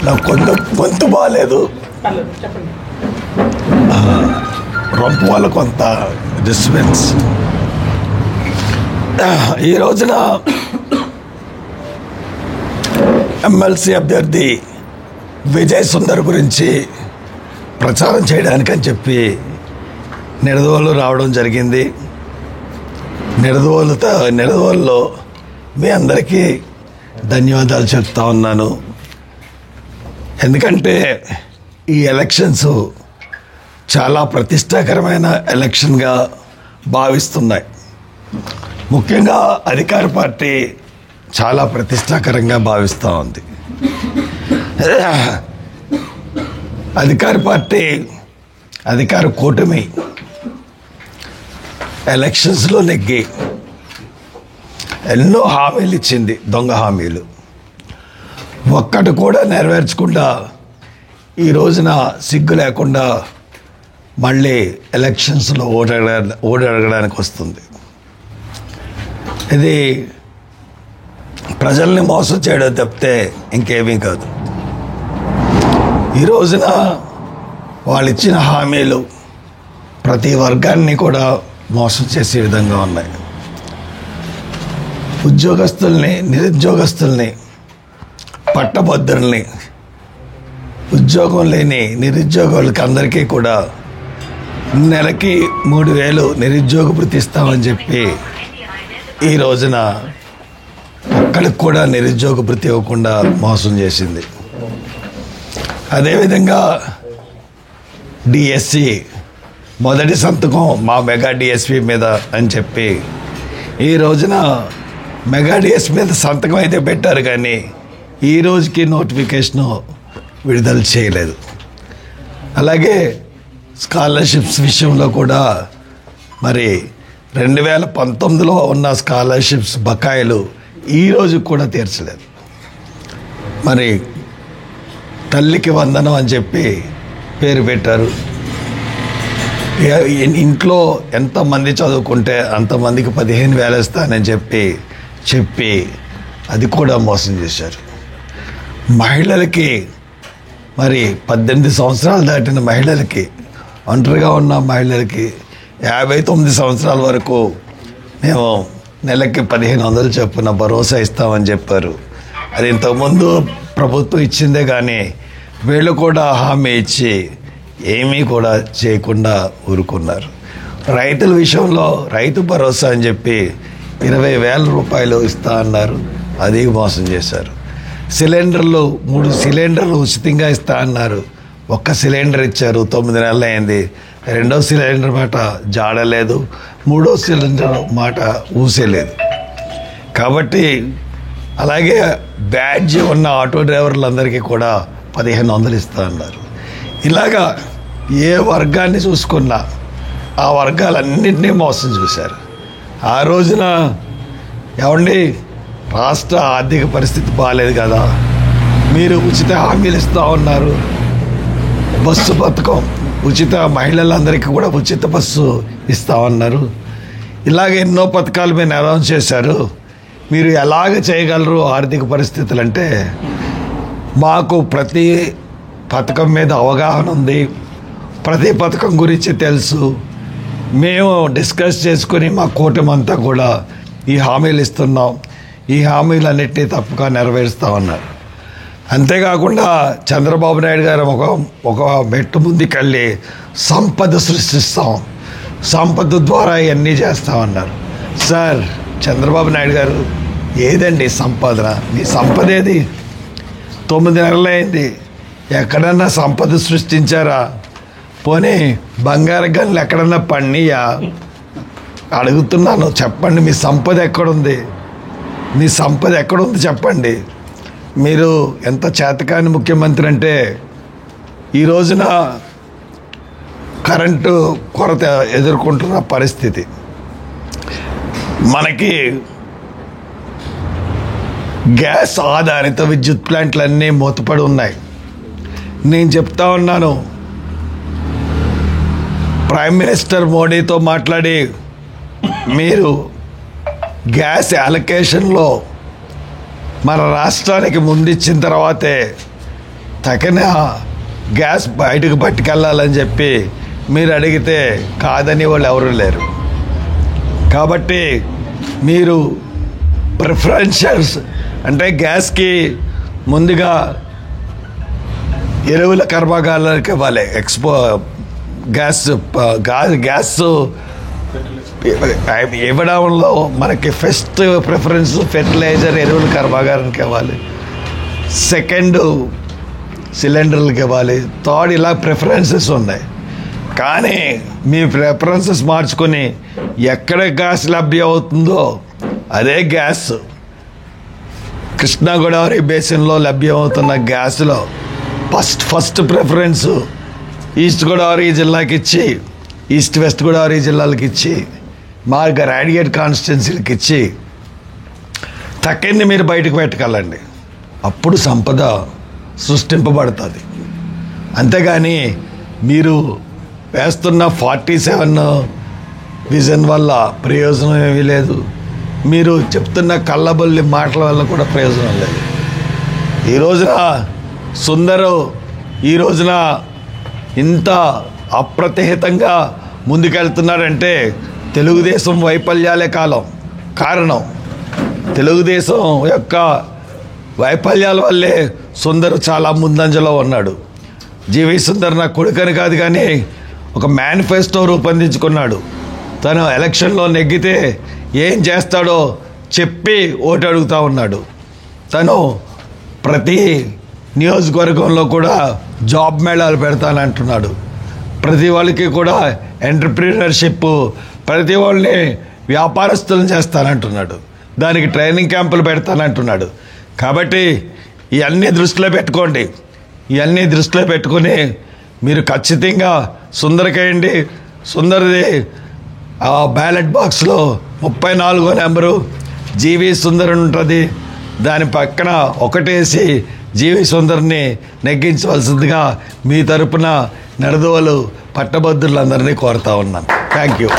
నాకు గొంతు బాగాలేదు, రొంపు వల్ల కొంత డిస్టర్బెన్స్. ఈ రోజున ఎమ్మెల్సీ అభ్యర్థి విజయ్ సుందర్ గురించి ప్రచారం చేయడానికని చెప్పి నిడదవోలు రావడం జరిగింది. నిడదవోలులో మీ అందరికీ ధన్యవాదాలు చెప్తా ఉన్నాను. ఎందుకంటే ఈ ఎలక్షన్స్ చాలా ప్రతిష్టాకరమైన ఎలక్షన్గా భావిస్తున్నాయి. ముఖ్యంగా అధికార పార్టీ చాలా ప్రతిష్టాకరంగా భావిస్తూ ఉంది. అధికార పార్టీ, అధికార కూటమి ఎలక్షన్స్లో నెగ్గి ఎన్నో హామీలు ఇచ్చింది, దొంగ హామీలు. ఒక్కటి కూడా నెరవేర్చకుండా ఈ రోజున సిగ్గు లేకుండా మళ్ళీ ఎలక్షన్స్లో ఓడగడానికి వస్తుంది. ఇది ప్రజల్ని మోసం చేయడం తప్పితే ఇంకేమీ కాదు. ఈ రోజున వాళ్ళు ఇచ్చిన హామీలు ప్రతి వర్గాన్ని కూడా మోసం చేసే విధంగా ఉన్నాయి. ఉద్యోగస్తుల్ని, నిరుద్యోగస్తుల్ని, పట్టభద్రుల్ని, ఉద్యోగం లేని నిరుద్యోగులకి అందరికీ కూడా నెలకి 3,000 నిరుద్యోగ భృతి ఇస్తామని చెప్పి ఈ రోజున ఒక్కడికి కూడా నిరుద్యోగ భృతి ఇవ్వకుండా మోసం చేసింది. అదేవిధంగా డిఎస్సి మొదటి సంతకం మా మెగా డిఎస్పి మీద అని చెప్పి ఈ రోజున మెగా డిఎస్పి మీద సంతకం అయితే పెట్టారు, కానీ ఈ రోజుకి నోటిఫికేషను విడుదల చేయలేదు. అలాగే స్కాలర్షిప్స్ విషయంలో కూడా మరి 2019లో ఉన్న స్కాలర్షిప్స్ బకాయిలు ఈ రోజు కూడా తీర్చలేదు. మరి తల్లికి వందనం అని చెప్పి పేరు పెట్టారు. ఇంట్లో ఎంతమంది చదువుకుంటే అంతమందికి 15,000 ఇస్తానని చెప్పి అది కూడా మోసం చేశారు. మహిళలకి మరి 18 సంవత్సరాలు దాటిన మహిళలకి, ఒంటరిగా ఉన్న మహిళలకి 59 సంవత్సరాల వరకు మేము నెలకి 1,500 చొప్పున భరోసా ఇస్తామని చెప్పారు. అది ఇంతకుముందు ప్రభుత్వం ఇచ్చిందే, కానీ వీళ్ళు కూడా హామీ ఇచ్చి ఏమీ కూడా చేయకుండా ఊరుకున్నారు. రైతుల విషయంలో రైతు భరోసా అని చెప్పి 20,000 రూపాయలు ఇస్తా అన్నారు, అది మోసం చేశారు. సిలిండర్లు 3 సిలిండర్లు ఉచితంగా ఇస్తా అన్నారు, 1 సిలిండర్ ఇచ్చారు, 9 నెలలు అయింది. 2వ సిలిండర్ మాట జాడలేదు, 3వ సిలిండర్ మాట ఊసేలేదు. కాబట్టి అలాగే బ్యాడ్జ్ ఉన్న ఆటో డ్రైవర్లందరికీ కూడా 1,500 ఇస్తా అన్నారు. ఇలాగా ఏ వర్గాన్ని చూసుకున్నా ఆ వర్గాలన్నింటినీ మోసం చూశారు. ఆ రోజున ఏమండి, రాష్ట్ర ఆర్థిక పరిస్థితి బాగాలేదు కదా, మీరు ఉచిత హామీలు ఇస్తూ ఉన్నారు, బస్సు పథకం ఉచిత, మహిళలందరికీ కూడా ఉచిత బస్సు ఇస్తూ ఉన్నారు, ఇలాగ ఎన్నో పథకాలు మీరు అనౌన్స్ చేశారు, మీరు ఎలాగ చేయగలరు ఆర్థిక పరిస్థితులు అంటే, మాకు ప్రతి పథకం మీద అవగాహన ఉంది, ప్రతి పథకం గురించి తెలుసు, మేము డిస్కస్ చేసుకుని మా కూటమి అంతా కూడా ఈ హామీలు ఇస్తున్నాం, ఈ హామీలన్నింటినీ తప్పక నెరవేరుస్తామన్నారు. అంతేకాకుండా చంద్రబాబు నాయుడు గారు ఒక మెట్టు ముందుకెళ్ళి సంపద సృష్టిస్తాం, సంపద ద్వారా ఇవన్నీ చేస్తామన్నారు. సార్, చంద్రబాబు నాయుడు గారు, ఏదండి సంపాదన? మీ సంపద ఏది? 9 నెలలు అయింది, ఎక్కడన్నా సంపద సృష్టించారా? పోనీ బంగారు గనులు ఎక్కడన్నా పండియా? అడుగుతున్నాను, చెప్పండి, మీ సంపద ఎక్కడుంది? మీ సంపద ఎక్కడుంది చెప్పండి. మీరు ఎంత చేతకాని ముఖ్యమంత్రి అంటే, ఈ రోజున కరెంటు కొరత ఎదుర్కొంటున్న పరిస్థితి, మనకి గ్యాస్ ఆధారిత విద్యుత్ ప్లాంట్లన్నీ మూతపడి ఉన్నాయి. నేను చెప్తా ఉన్నాను, ప్రైమ్ మినిస్టర్ మోడీతో మాట్లాడి మీరు గ్యాస్ అలొకేషన్లో మన రాష్ట్రానికి ముందిచ్చిన తర్వాతే తగిన గ్యాస్ బయటకు పట్టుకెళ్ళాలని చెప్పి మీరు అడిగితే కాదని వాళ్ళు ఎవరు లేరు. కాబట్టి మీరు ప్రిఫరెన్షియల్స్ అంటే గ్యాస్కి ముందుగా ఎరువుల కర్మాగారాలకు ఇవ్వాలి. గ్యాస్ ఇవ్వడంలో మనకి ఫస్ట్ ప్రిఫరెన్స్ ఫెర్టిలైజర్ ఎరువుల కర్మాగారానికి ఇవ్వాలి, సెకండ్ సిలిండర్లకు ఇవ్వాలి, థర్డ్ ఇలా ప్రిఫరెన్సెస్ ఉన్నాయి. కానీ మీ ప్రిఫరెన్సెస్ మార్చుకొని ఎక్కడ గ్యాస్ లభ్యం అవుతుందో అదే గ్యాస్ కృష్ణా గోదావరి బేసిన్లో లభ్యమవుతున్న గ్యాస్లో ఫస్ట్ ప్రిఫరెన్స్ ఈస్ట్ గోదావరి జిల్లాకి ఇచ్చి, ఈస్ట్ వెస్ట్ గోదావరి జిల్లాలకు ఇచ్చి, మా రాడియేట్ కాన్స్టిట్యున్సీలకు ఇచ్చి తక్కింది మీరు బయటకు పెట్టుకెళ్ళండి. అప్పుడు సంపద సృష్టింపబడుతుంది. అంతేగాని మీరు వేస్తున్న 47 విజన్ వల్ల ప్రయోజనం ఏమీ లేదు. మీరు చెప్తున్న కళ్ళబొల్లి మాటల వల్ల కూడా ప్రయోజనం లేదు. ఈ రోజున సుందరు ఈ రోజున ఇంత అప్రతిహితంగా ముందుకెళ్తున్నాడంటే తెలుగుదేశం వైఫల్యాలే కారణం. తెలుగుదేశం యొక్క వైఫల్యాల వల్లే సుందరు చాలా ముందంజలో ఉన్నాడు. జీవి సుందర్ నా కొడుకని కాదు, కానీ ఒక మేనిఫెస్టో రూపొందించుకున్నాడు. తను ఎలక్షన్లో నెగ్గితే ఏం చేస్తాడో చెప్పి ఓటు అడుగుతూ ఉన్నాడు. తను ప్రతి నియోజకవర్గంలో కూడా జాబ్ మేళాలు పెడతానంటున్నాడు. ప్రతి వాళ్ళకి కూడా ఎంటర్ప్రీనర్షిప్, ప్రతి వాళ్ళని వ్యాపారస్తులను చేస్తానంటున్నాడు. దానికి ట్రైనింగ్ క్యాంపులు పెడతానంటున్నాడు. కాబట్టి ఇవన్నీ దృష్టిలో పెట్టుకోండి. ఇవన్నీ దృష్టిలో పెట్టుకుని మీరు ఖచ్చితంగా సుందరకేయండి. సుందరది ఆ బ్యాలెట్ బాక్స్లో 34వ నెంబరు జీవి సుందర్ ఉంటుంది. దాని పక్కన ఒకటేసి జీవి సుందర్ని నెగ్గించవలసిందిగా మీ తరపున నడదోలు పట్టభద్రులందరినీ కోరుతా ఉన్నాను. Thank you.